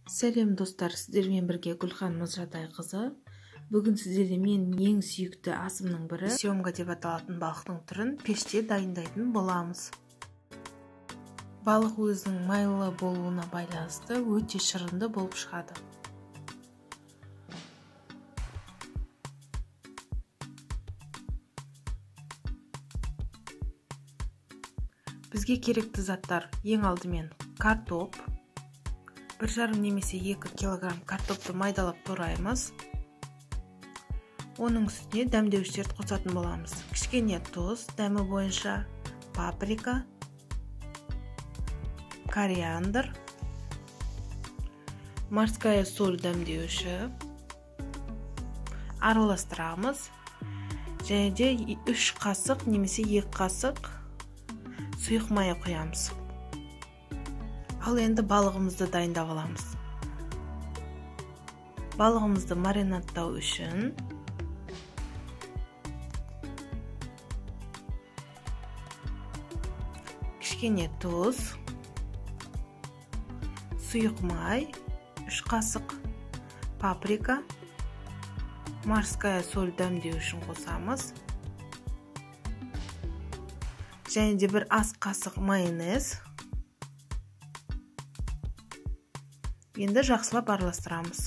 Сәлем достар, сіздермен бірге Гүлхан Мызжатайқызы. Бүгін сіздерге мен ең сүйікті асымның бірі семга деп аталатын балықтың түрін пеште дайындайтын боламыз. Балық өзінің майлы болуына байланысты өте шырынды болып шығады. Бізге керекті заттар ең алдымен картоп, 1,5 немесе 2 килограмм картопты майдалап тураймыз. Оның үстіне дәмдеуіштерді қосатын боламыз. Кішкене тұз, дәмі бойынша, паприка, кориандр, морская соль дәмдеуіші. Араластырамыз. Және де 3 қасық немесе 2 қасық сұйық май құямыз. Ал енді балығымызды дайындап аламыз. Балығымызды маринадтау үшін кішкене тұз, сұйық май, 3 қасық паприка, морская соль дәмдеу үшін қосамыз. Және де 1 ас қасық майонез. Енді жақсылап араластырамыз.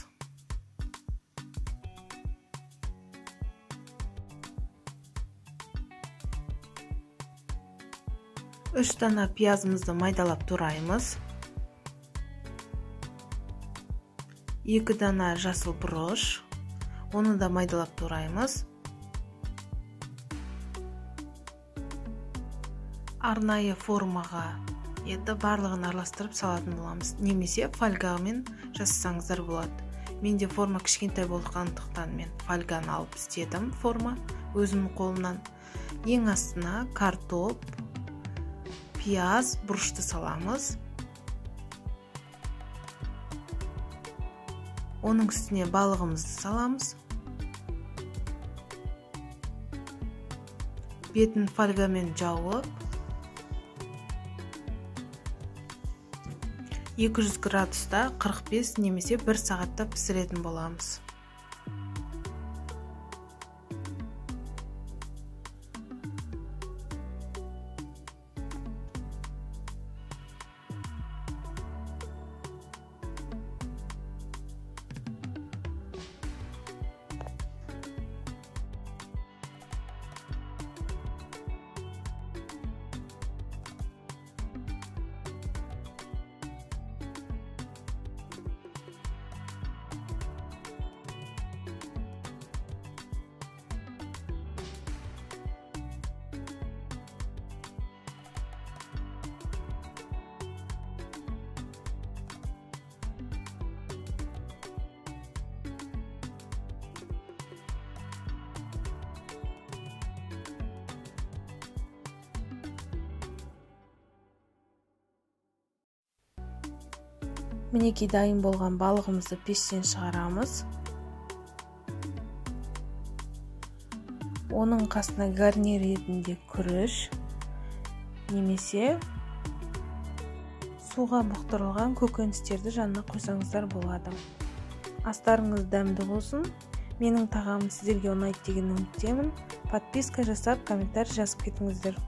Үш дана пиязымызды майдалап тураймыз. 2 дана жасыл бұрыш, оны да майдалап тураймыз. Арнайы формаға енді барлығын араластырып салатын боламыз. Немесе фольгамен жасасаңыздар болады. Менде форма кішкентай болғандықтан мен фольганы алып істедім форма өзімнің қолымнан. Ең астына картоп, пияз, бұрышты саламыз. Оның үстіне балығымызды саламыз. Бетін фольгамен жауып 200 градуста 45 немесе 1 сағатта пісіретін боламыз. Мінекей дайын болған балығымызды пештен шығарамыз. Оның қасына гарнир ретінде күріш немесе суға бұқтырылған көкөністерді жанына қойсаңыздар болады. Астарыңыз дәмді болсын. Менің тағамым сіздерге ұнайды деген үміттемін. Подписка жасап, комментарий жазып кетіңіздер.